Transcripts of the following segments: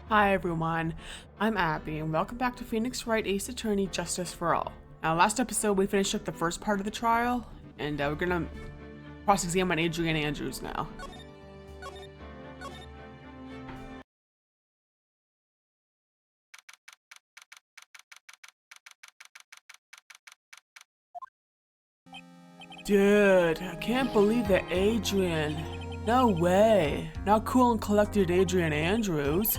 Hi everyone, I'm Abby and welcome back to Phoenix Wright Ace Attorney Justice for All. Now last episode we finished up the first part of the trial and we're gonna cross-examine Adrian Andrews now. Dude, I can't believe that Adrian. No way. Not cool and collected Adrian Andrews.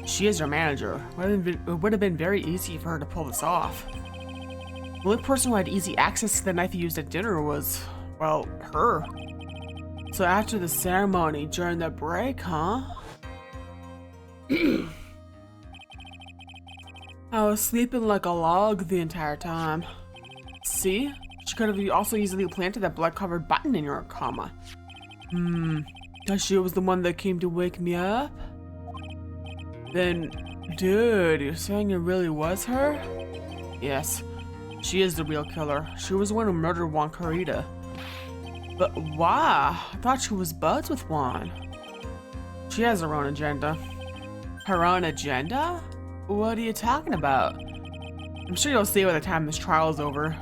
She is her manager. It would have been very easy for her to pull this off. The only person who had easy access to the knife he used at dinner was, well, her. So after the ceremony, during the break, huh? I was sleeping like a log the entire time. See? She could have also easily planted that blood-covered button in your coma. That she was the one that came to wake me up? Then, dude, you're saying it really was her? Yes, she is the real killer. She was the one who murdered Juan Carita. But why? I thought she was buds with Juan. She has her own agenda. Her own agenda? What are you talking about? I'm sure you'll see by the time this trial is over.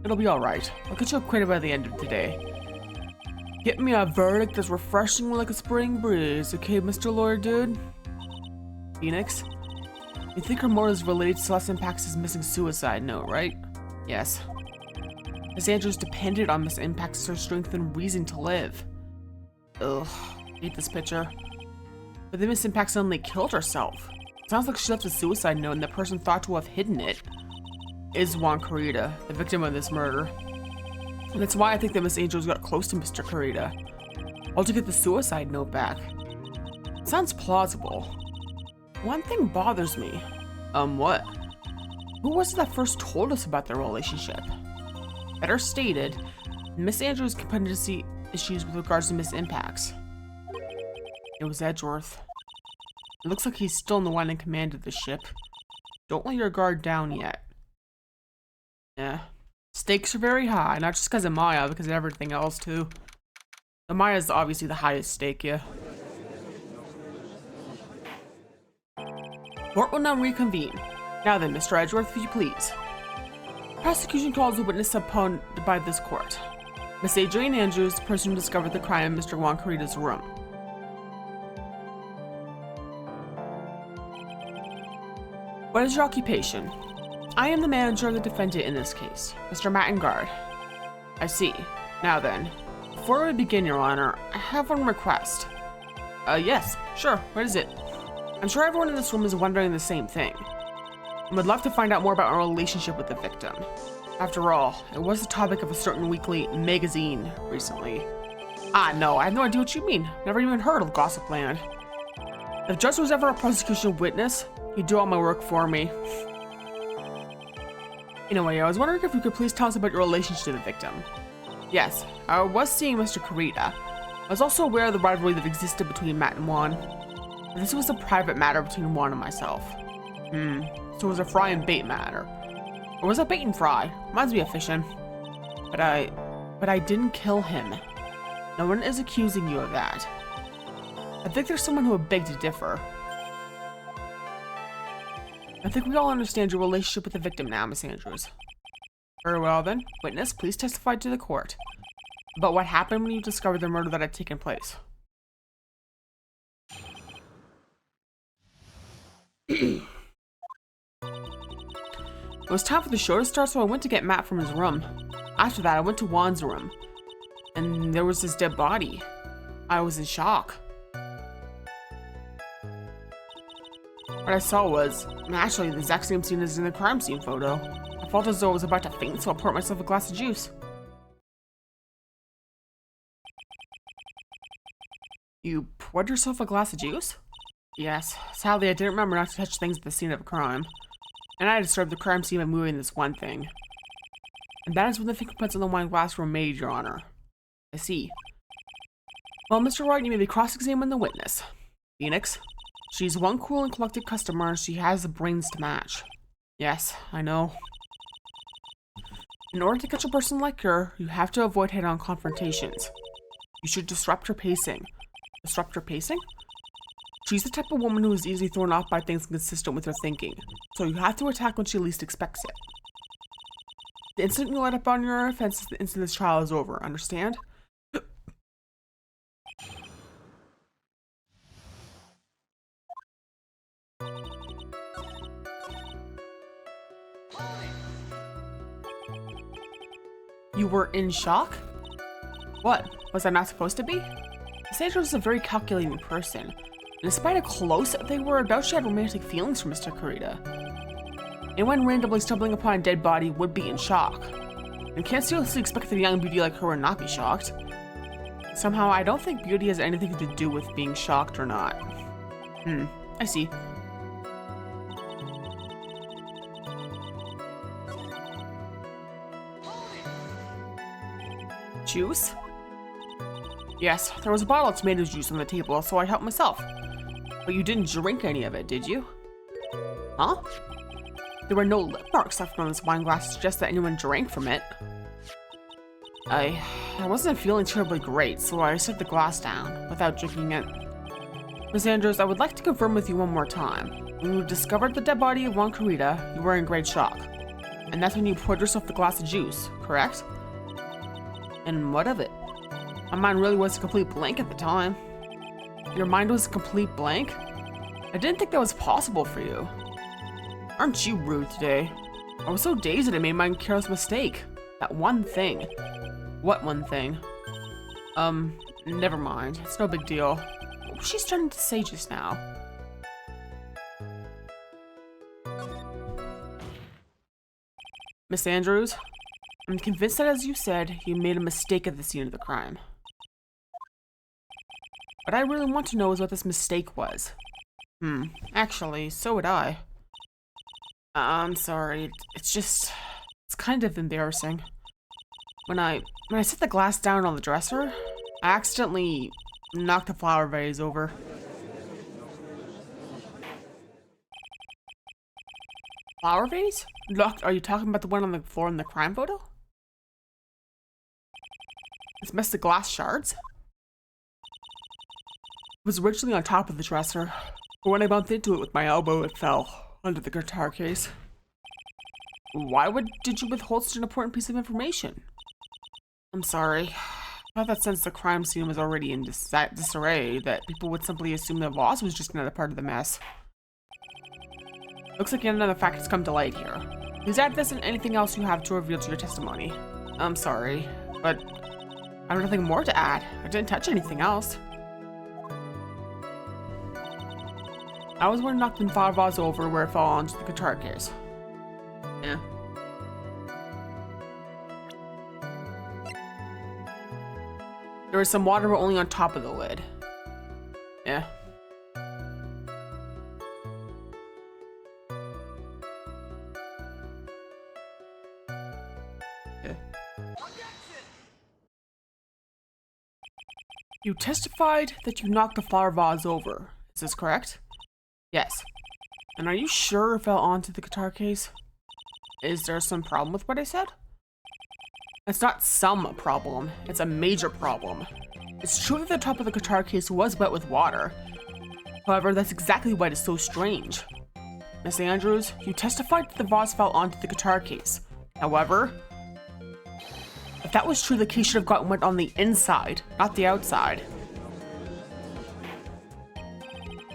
It'll be alright. I'll get you acquitted by the end of today. Get me a verdict that's refreshing like a spring breeze, okay, Mr. Lawyer Dude? Phoenix? You think her motive is related to Celeste Impact's missing suicide note, right? Yes. Miss Andrews depended on Miss Impact's strength and reason to live. Ugh, hate this picture. But then Miss Impact suddenly killed herself. Sounds like she left a suicide note and the person thought to have hidden it is Juan Carita, the victim of this murder. And that's why I think that Miss Andrews got close to Mr. Carita, all to get the suicide note back. Sounds plausible. One thing bothers me. What? Who was it that first told us about their relationship? Better stated, Miss Andrews' competency issues with regards to Miss Impact's. It was Edgeworth. It looks like he's still the one in command of the ship. Don't let your guard down yet. Yeah. Stakes are very high, not just because of Maya, because of everything else too. But Maya's obviously the highest stake, yeah. Court will now reconvene. Now then, Mr. Edgeworth, if you please. Prosecution calls a witness upon by this court. Miss Adrian Andrews, the person who discovered the crime in Mr. Juan Carita's room. What is your occupation? I am the manager of the defendant in this case, Mr. Mattengard. I see. Now then, before we begin, Your Honor, I have one request. Yes, sure, what is it? I'm sure everyone in this room is wondering the same thing. I would love to find out more about our relationship with the victim. After all, it was the topic of a certain weekly magazine recently. Ah, no, I have no idea what you mean. Never even heard of Gossipland. If Judge was ever a prosecution witness, he'd do all my work for me. Anyway, I was wondering if you could please tell us about your relationship to the victim. Yes, I was seeing Mr. Carita. I was also aware of the rivalry that existed between Matt and Juan. But this was a private matter between Juan and myself. So it was a fry and bait matter. Or was it bait and fry? Reminds me of fishing. But I didn't kill him. No one is accusing you of that. I think there's someone who would beg to differ. I think we all understand your relationship with the victim now, Miss Andrews. Very well then, witness, please testify to the court about what happened when you discovered the murder that had taken place. It was time for the show to start, so I went to get Matt from his room. After that, I went to Juan's room, and there was his dead body. I was in shock. What I saw was, actually, the exact same scene as in the crime scene photo. I felt as though I was about to faint, so I poured myself a glass of juice. You poured yourself a glass of juice? Yes. Sadly, I didn't remember not to touch things at the scene of a crime. And I disturbed the crime scene by moving this one thing. And that is when the fingerprints on the wine glass were made, Your Honor. I see. Well, Mr. Wright, you may be cross-examine the witness. Phoenix. She's one cool and collected customer, and she has the brains to match. Yes, I know. In order to catch a person like her, you have to avoid head-on confrontations. You should disrupt her pacing. Disrupt her pacing? She's the type of woman who is easily thrown off by things inconsistent with her thinking, so you have to attack when she least expects it. The instant you let up on your offense is the instant this trial is over, understand? You were in shock? What? Was I not supposed to be? Sandra was a very calculating person, and despite how close they were, I doubt she had romantic feelings for Mr. Kurita. Anyone randomly stumbling upon a dead body would be in shock, and can't seriously expect that a young beauty like her would not be shocked. Somehow, I don't think beauty has anything to do with being shocked or not. I see. Juice? Yes, there was a bottle of tomato juice on the table, so I helped myself. But you didn't drink any of it, did you? Huh? There were no lip marks left on this wine glass to suggest that anyone drank from it. I wasn't feeling terribly great, so I set the glass down without drinking it. Miss Andrews, I would like to confirm with you one more time. When you discovered the dead body of Juan Kurita, you were in great shock. And that's when you poured yourself the glass of juice, correct? And what of it? My mind really was a complete blank at the time. Your mind was a complete blank? I didn't think that was possible for you. Aren't you rude today? I was so dazed that I made my careless mistake. That one thing. What one thing? Never mind. It's no big deal. What was she starting to say just now? Miss Andrews, I'm convinced that, as you said, you made a mistake at the scene of the crime. What I really want to know is what this mistake was. Actually, so would I. I'm sorry, it's kind of embarrassing. When I set the glass down on the dresser, I accidentally knocked the flower vase over. Flower vase? Are you talking about the one on the floor in the crime photo? It's messed the glass shards? It was originally on top of the dresser, but when I bumped into it with my elbow, it fell under the guitar case. Why did you withhold such an important piece of information? I'm sorry. I thought that since the crime scene was already in disarray, that people would simply assume the vase was just another part of the mess. Looks like yet another fact has come to light here. Please add this and anything else you have to reveal to your testimony. I'm sorry, but I have nothing more to add. I didn't touch anything else. I was one who knocked the flower vase over where it fell onto the guitar case. Yeah. There was some water but only on top of the lid. Yeah. You testified that you knocked the flower vase over. Is this correct? Yes. And are you sure it fell onto the guitar case? Is there some problem with what I said? It's not some problem, it's a major problem. It's true that the top of the guitar case was wet with water. However, that's exactly why it's so strange. Miss Andrews, you testified that the vase fell onto the guitar case. However, if that was true, the case should have gotten wet on the inside, not the outside.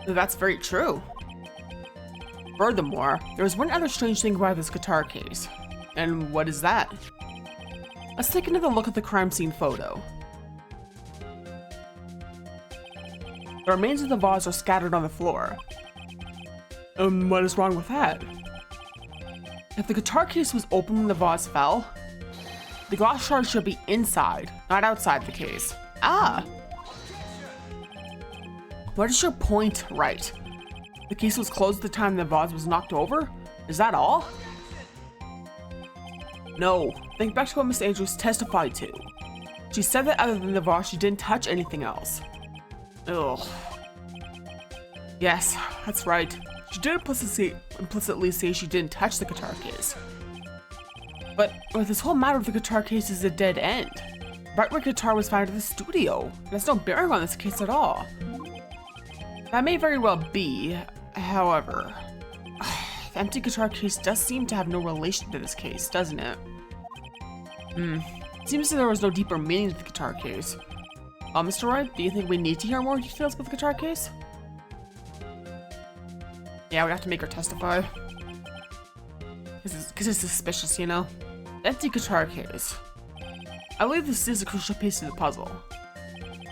That's very true. Furthermore, there is one other strange thing about this guitar case. And what is that? Let's take another look at the crime scene photo. The remains of the vase are scattered on the floor. What is wrong with that? If the guitar case was open when the vase fell, the glass shards should be inside, not outside the case. Ah! What is your point, Wright? The case was closed at the time the vase was knocked over? Is that all? No. Think back to what Miss Andrews testified to. She said that other than the vase, she didn't touch anything else. Ugh. Yes, that's right. She did implicitly say she didn't touch the guitar case. But this whole matter of the guitar case is a dead end. Wright guitar was found at the studio. There's no bearing on this case at all. That may very well be. However, the empty guitar case does seem to have no relation to this case, doesn't it? Seems that there was no deeper meaning to the guitar case. Mr. Wright, do you think we need to hear more details about the guitar case? Yeah, we have to make her testify. Because it's suspicious, you know? The empty guitar case. I believe this is a crucial piece of the puzzle.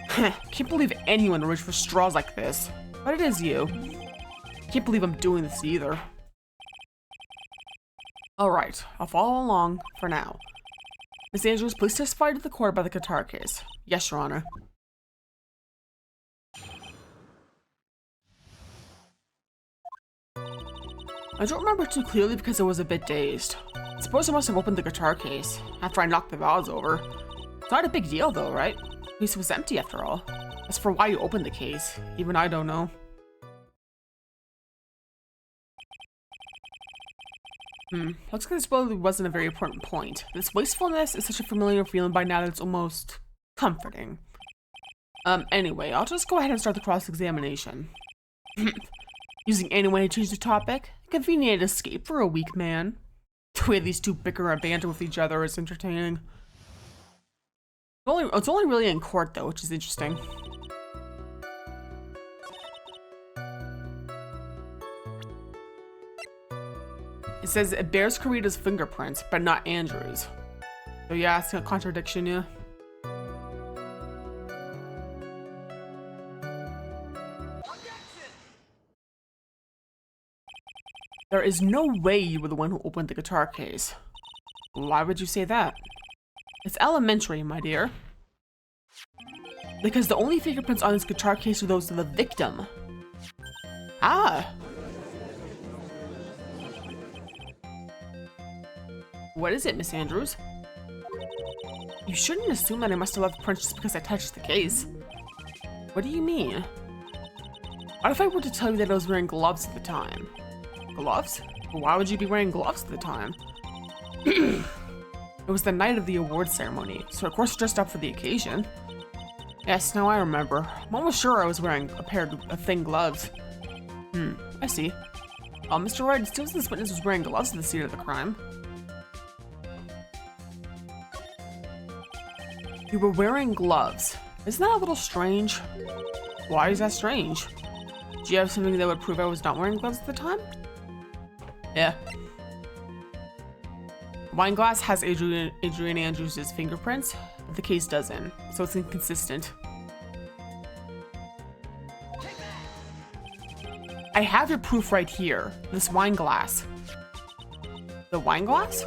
Can't believe anyone would reach for straws like this. But it is you. Can't believe I'm doing this either. Alright, I'll follow along for now. Miss Andrews, please testify to the court about the guitar case. Yes, Your Honor. I don't remember too clearly because I was a bit dazed. I suppose I must have opened the guitar case after I knocked the vase over. It's not a big deal though, right? The case was empty after all. As for why you opened the case, even I don't know. Looks like this probably wasn't a very important point. This wastefulness is such a familiar feeling by now that it's almost comforting. Anyway, I'll just go ahead and start the cross-examination. Using any way to change the topic, a convenient escape for a weak man. The way these two bicker and banter with each other is entertaining. It's only really in court though, which is interesting. It says it bears Karita's fingerprints, but not Andrews. So yeah, it's a contradiction, yeah. There is no way you were the one who opened the guitar case. Why would you say that? It's elementary, my dear. Because the only fingerprints on this guitar case are those of the victim. Ah! What is it, Miss Andrews? You shouldn't assume that I must have left prints just because I touched the case. What do you mean? What if I were to tell you that I was wearing gloves at the time? Gloves? Why would you be wearing gloves at the time? It was the night of the award ceremony, so of course dressed up for the occasion. Yes, now I remember. I'm almost sure I was wearing a pair of thin gloves. I see. Mr. Wright, it seems this witness was wearing gloves at the scene of the crime. You were wearing gloves. Isn't that a little strange? Why is that strange? Do you have something that would prove I was not wearing gloves at the time? Yeah. Wine glass has Adrian Andrews' fingerprints, but the case doesn't, so it's inconsistent. I have your proof right here, this wine glass. The wine glass?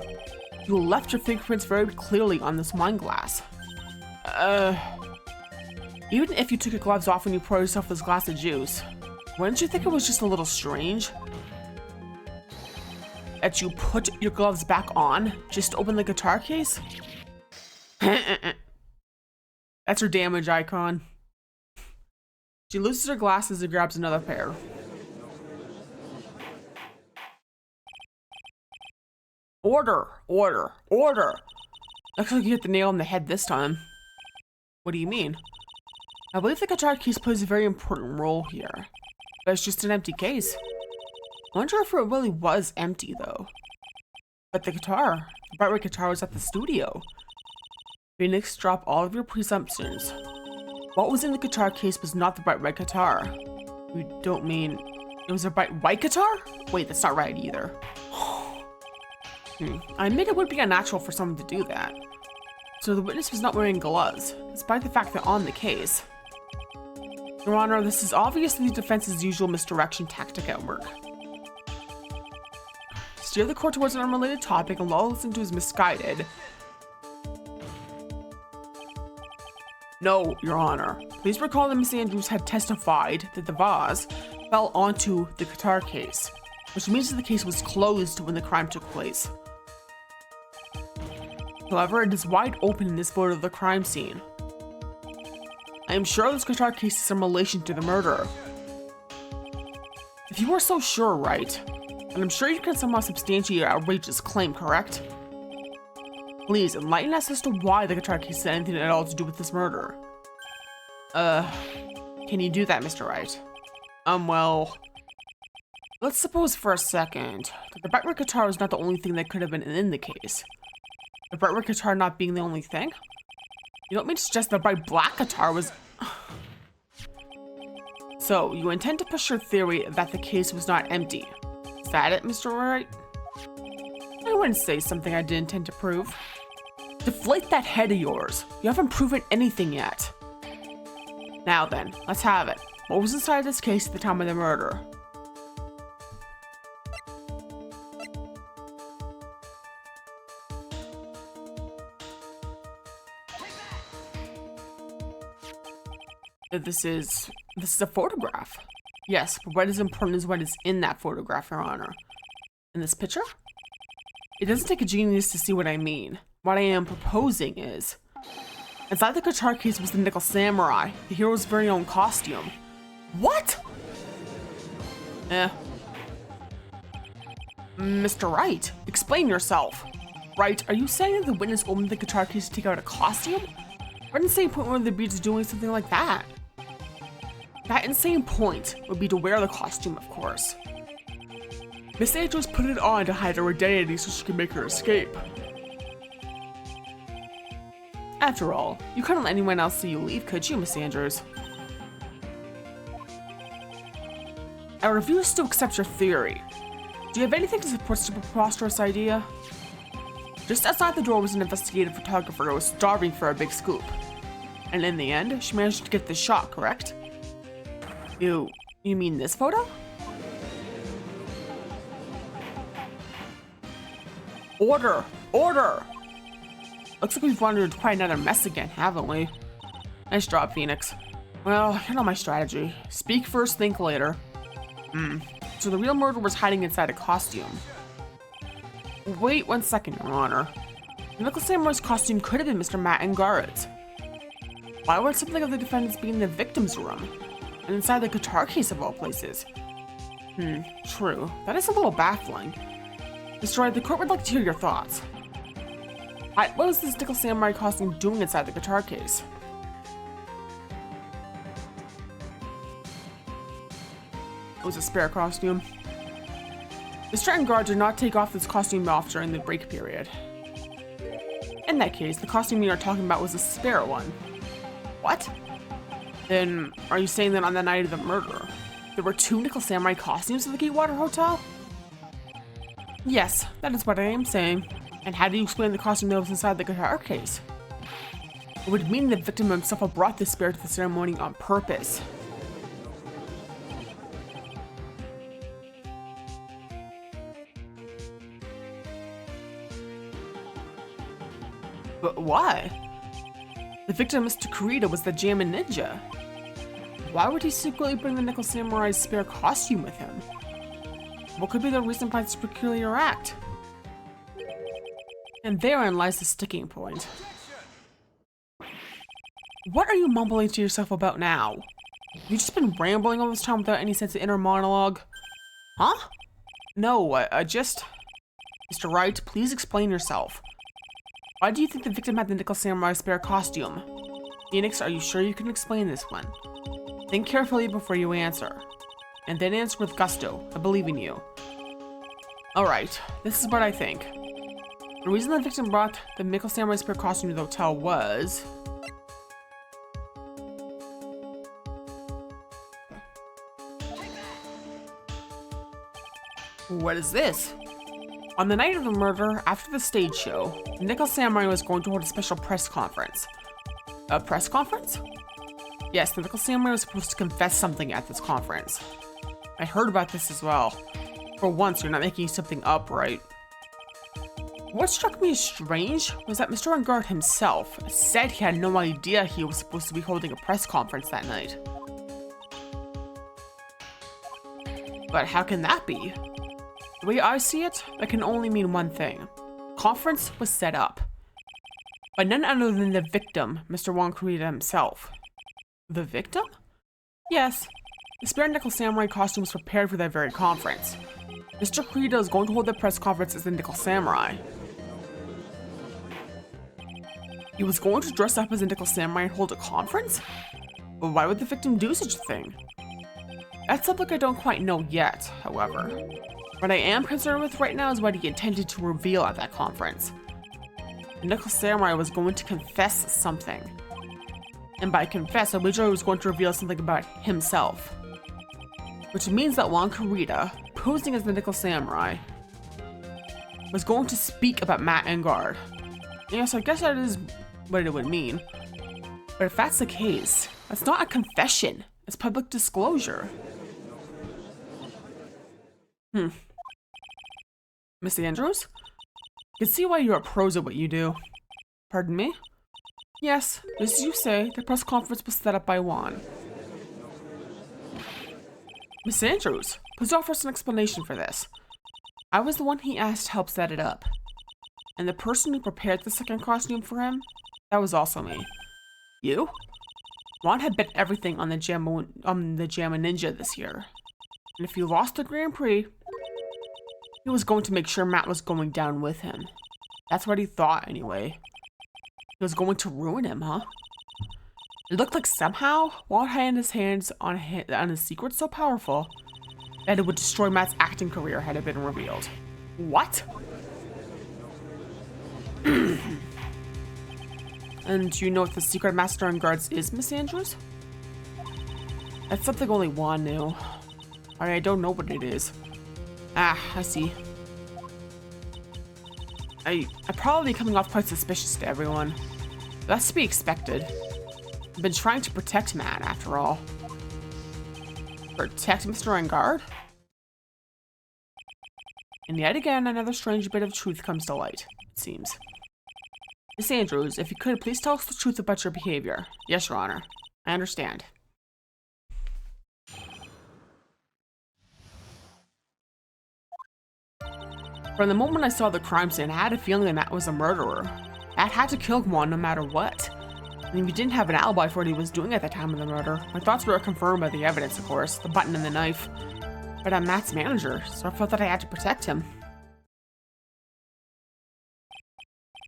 You left your fingerprints very clearly on this wine glass. Even if you took your gloves off when you poured yourself this glass of juice, wouldn't you think it was just a little strange that you put your gloves back on just to open the guitar case? That's her damage icon. She loses her glasses and grabs another pair. Order, order, order. Looks like you hit the nail on the head this time. What do you mean? I believe the guitar case plays a very important role here, but it's just an empty case. I wonder if it really was empty though. But the Wright guitar was at the studio. Phoenix, drop all of your presumptions. What was in the guitar case was not the Wright guitar. You don't mean it was a Wright guitar? Wait, that's not right either. I admit it would be unnatural for someone to do that. So the witness was not wearing gloves, despite the fact that on the case. Your Honor, this is obviously the defense's usual misdirection tactic at work. Steer the court towards an unrelated topic and lull us into his misguided. No, Your Honor. Please recall that Miss Andrews had testified that the vase fell onto the guitar case, which means that the case was closed when the crime took place. However, it is wide open in this photo of the crime scene. I am sure this guitar case is in relation to the murder. If you are so sure, Wright, and I'm sure you can somehow substantiate your outrageous claim, correct? Please enlighten us as to why the guitar case had anything at all to do with this murder. Can you do that, Mr. Wright? Well, let's suppose for a second that the Bright Red guitar was not the only thing that could have been in the case. The Bright Red guitar not being the only thing? You don't mean to suggest the Bright Black guitar was... So, you intend to push your theory that the case was not empty. Is that it, Mr. Wright? I wouldn't say something I didn't intend to prove. Deflate that head of yours. You haven't proven anything yet. Now then, let's have it. What was inside this case at the time of the murder? This is a photograph. Yes, but what is important is what is in that photograph, Your Honor. In this picture? It doesn't take a genius to see what I mean. What I am proposing is, inside the guitar case was the Nickel Samurai, the hero's very own costume. What? Mr. Wright, explain yourself. Wright, are you saying that the witness opened the guitar case to take out a costume? What insane point would there be to doing something like that? That insane point would be to wear the costume, of course. Miss Andrews put it on to hide her identity so she could make her escape. After all, you couldn't let anyone else see you leave, could you, Miss Andrews? I refuse to accept your theory. Do you have anything to support such a preposterous idea? Just outside the door was an investigative photographer who was starving for a big scoop. And in the end, she managed to get the shot, correct? You mean this photo? Order! Order! Looks like we've wandered quite another mess again, haven't we? Nice job, Phoenix. Well, you know my strategy. Speak first, think later. So the real murderer was hiding inside a costume. Wait 1 second, Your Honor. The Nickel Samurai's costume could have been Mr. Matt Angarad's. Why would something of the defendants be in the victim's room? And inside the guitar case of all places? True. That is a little baffling. Mr. Wright, the court would like to hear your thoughts. What was this Nickel Samurai costume doing inside the guitar case? It was a spare costume. Mr. Angard did not take off this costume during the break period. In that case, the costume you are talking about was a spare one. What? Then, are you saying that on the night of the murder, there were 2 Nickel Samurai costumes at the Gatewater Hotel? Yes, that is what I am saying. And how do you explain the costume that was inside the guitar case? It would mean the victim himself had brought the spare to the ceremony on purpose. But why? The victim, Mr. Kurita, was the Jammin' Ninja. Why would he secretly bring the Nickel Samurai's spare costume with him? What could be the reason behind this peculiar act? And therein lies the sticking point. What are you mumbling to yourself about now? You've just been rambling all this time without any sense of inner monologue? Huh? No, just... Mr. Wright, please explain yourself. Why do you think the victim had the Nickel Samurai spare costume? Phoenix, are you sure you can explain this one? Think carefully before you answer. And then answer with gusto. I believe in you. Alright, this is what I think. The reason the victim brought the Nickel Samurai spare costume to the hotel was... What is this? On the night of the murder, after the stage show, the Nickel Samurai was going to hold a special press conference. A press conference? Yes, the Nickel Samurai was supposed to confess something at this conference. I heard about this as well. For once, you're not making something up, right? What struck me as strange was that Mr. Angard himself said he had no idea he was supposed to be holding a press conference that night. But how can that be? The way I see it, that can only mean one thing. Conference was set up. By none other than the victim, Mr. Wong Kurita himself. The victim? Yes. The spare Nickel Samurai costume was prepared for that very conference. Mr. Kurita is going to hold the press conference as the Nickel Samurai. He was going to dress up as a Nickel Samurai and hold a conference? But why would the victim do such a thing? That's something I don't quite know yet, however. What I am concerned with right now is what he intended to reveal at that conference. The Nickel Samurai was going to confess something. And by confess, I wager he was going to reveal something about himself. Which means that Juan Kurita, posing as the Nickel Samurai, was going to speak about Matt and Guard. Yes, I guess that is what it would mean. But if that's the case, that's not a confession. It's public disclosure. Miss Andrews? I can see why you're pros at what you do. Pardon me? Yes, just as you say, the press conference was set up by Juan. Miss Andrews, please offer us an explanation for this. I was the one he asked to help set it up. And the person who prepared the second costume for him, that was also me. You? Juan had bet everything on the Jamma Ninja this year. And if he lost the Grand Prix, he was going to make sure Matt was going down with him. That's what he thought, anyway. He was going to ruin him, huh? It looked like somehow Juan had his hands on a secret so powerful that it would destroy Matt's acting career had it been revealed. What? And do you know what the secret master on guards is, Miss Andrews? That's something only Juan knew. I don't know what it is. Ah, I see. I'm probably coming off quite suspicious to everyone. That's to be expected. I've been trying to protect Matt, after all. Protect Mr. Engard? And yet again, another strange bit of truth comes to light, it seems. Miss Andrews, if you could, please tell us the truth about your behavior. Yes, Your Honor. I understand. From the moment I saw the crime scene, I had a feeling that Matt was a murderer. Matt had to kill Juan no matter what. And if he didn't have an alibi for what he was doing at the time of the murder, my thoughts were confirmed by the evidence, of course, the button and the knife. But I'm Matt's manager, so I felt that I had to protect him.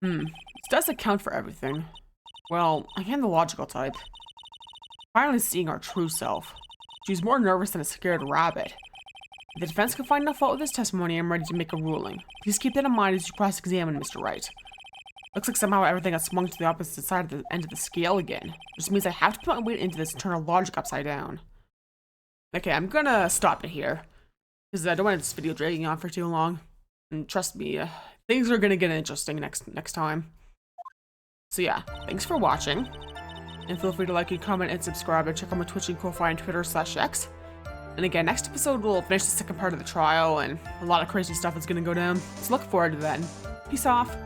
This does account for everything. Well, I am the logical type. Finally seeing our true self. She's more nervous than a scared rabbit. If the defense can find no fault with this testimony, I'm ready to make a ruling. Please keep that in mind as you cross-examine Mr. Wright. Looks like somehow everything has swung to the opposite side of the end of the scale again. Which means I have to put my weight into this and turn our logic upside down. Okay, I'm gonna stop it here. Because I don't want this video dragging on for too long. And trust me, things are gonna get interesting next time. So yeah, thanks for watching. And feel free to like and comment and subscribe and check out my Twitch and Ko-Fi and Twitter/X. And again, next episode we'll finish the second part of the trial and a lot of crazy stuff is gonna go down. So look forward to that. Peace off.